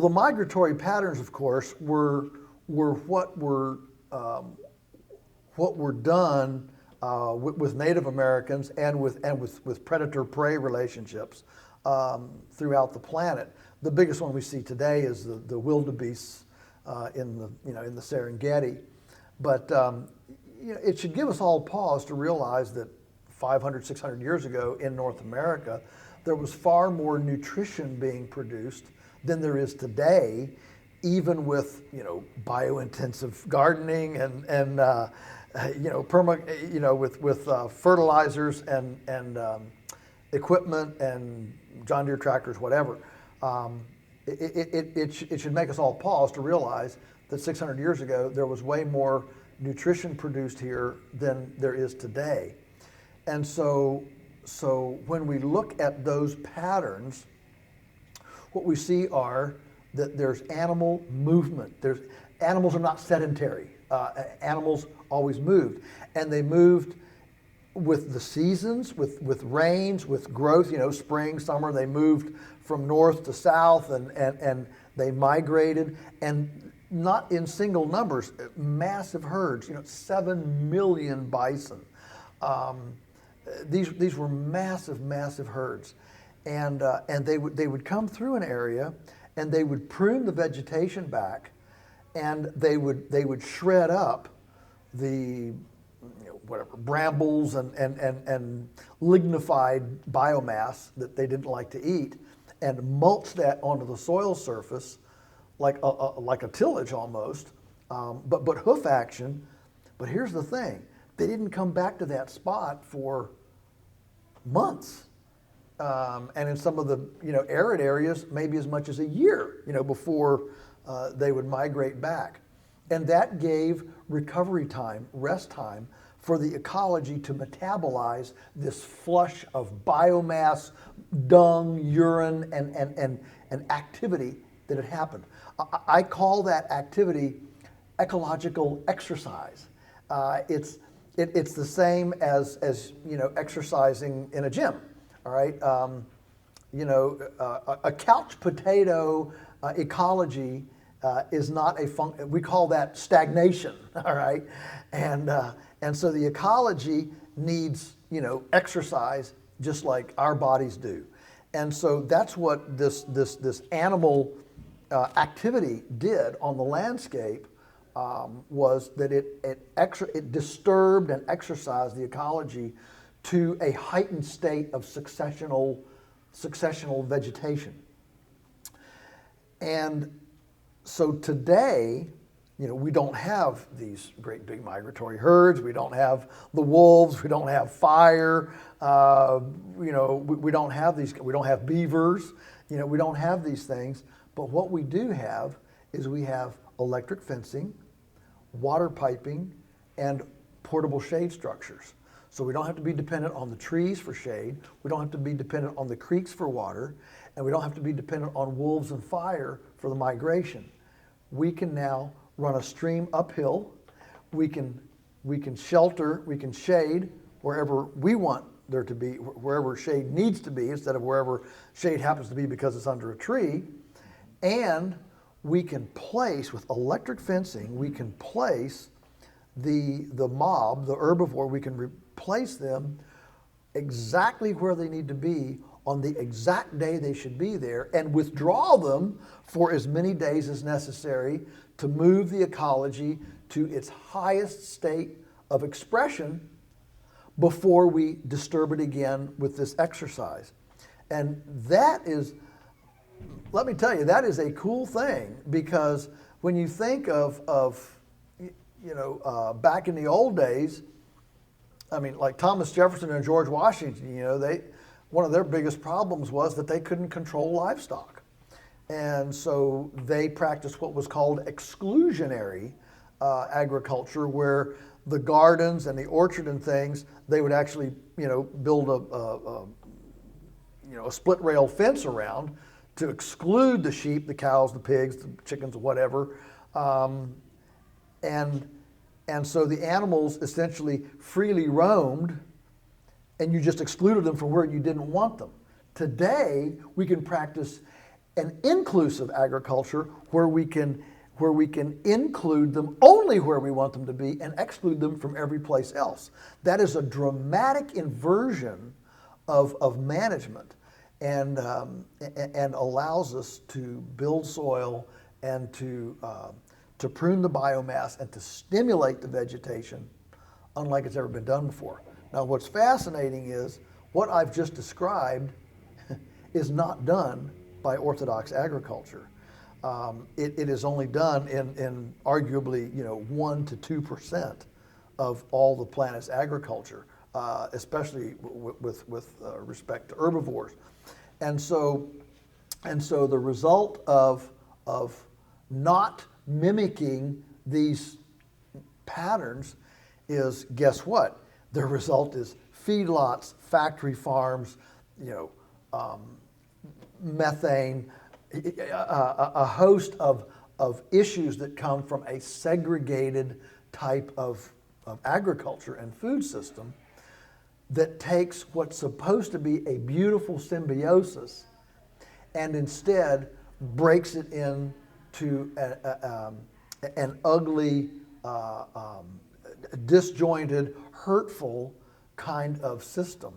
The migratory patterns, of course, were what were done with Native Americans and with predator-prey relationships throughout the planet. The biggest one we see today is the wildebeests in the Serengeti, but it should give us all pause to realize that 500, 600 years ago in North America, there was far more nutrition being produced than there is today, even with bio-intensive gardening and with fertilizers and equipment and John Deere tractors, whatever. It should make us all pause to realize that 600 years ago there was way more nutrition produced here than there is today. And so when we look at those patterns, what we see are that there's animal movement. Animals are not sedentary. Animals always moved, and they moved with the seasons, with rains, with growth. Spring, summer. They moved from north to south, and they migrated, and not in single numbers. Massive herds. 7 million bison. These were massive herds, and they would come through an area, and they would prune the vegetation back, and they would shred up the brambles and lignified biomass that they didn't like to eat, and mulch that onto the soil surface like a tillage almost, but hoof action. But here's the thing: they didn't come back to that spot for months, and in some of the arid areas, maybe as much as a year, before they would migrate back, and that gave recovery time, rest time for the ecology to metabolize this flush of biomass, dung, urine, and activity that had happened. I call that activity ecological exercise. It's the same as exercising in a gym. All right, a couch potato ecology is not we call that stagnation. All right, and so the ecology needs exercise just like our bodies do, and so that's what this animal activity did on the landscape. Was that it disturbed and exercised the ecology to a heightened state of successional vegetation. And so today, we don't have these great big migratory herds. We don't have the wolves. We don't have fire. We don't have these. We don't have beavers. We don't have these things. But what we do have is we have electric fencing, water piping, and portable shade structures. So we don't have to be dependent on the trees for shade. We don't have to be dependent on the creeks for water, and we don't have to be dependent on wolves and fire for the migration. We can now run a stream uphill. We can shelter, we can shade wherever we want there to be, wherever shade needs to be, instead of wherever shade happens to be because it's under a tree. And we can place, with electric fencing, we can place the mob, the herbivore, we can replace them exactly where they need to be on the exact day they should be there, and withdraw them for as many days as necessary to move the ecology to its highest state of expression before we disturb it again with this exercise. And that is, let me tell you, that is a cool thing, because when you think of back in the old days, I mean, like Thomas Jefferson and George Washington, one of their biggest problems was that they couldn't control livestock. And so they practiced what was called exclusionary agriculture, where the gardens and the orchard and things, they would actually, build a split rail fence around to exclude the sheep, the cows, the pigs, the chickens, whatever. And so the animals essentially freely roamed, and you just excluded them from where you didn't want them. Today, we can practice an inclusive agriculture where we can include them only where we want them to be and exclude them from every place else. That is a dramatic inversion of management, and allows us to build soil and to prune the biomass and to stimulate the vegetation unlike it's ever been done before. Now, what's fascinating is what I've just described is not done by orthodox agriculture. It is only done in arguably 1 to 2% of all the planet's agriculture, especially with respect to herbivores. And so the result of not mimicking these patterns is, guess what? The result is feedlots, factory farms, methane, a host of issues that come from a segregated type of agriculture and food system that takes what's supposed to be a beautiful symbiosis and instead breaks it into an ugly, disjointed, hurtful kind of system.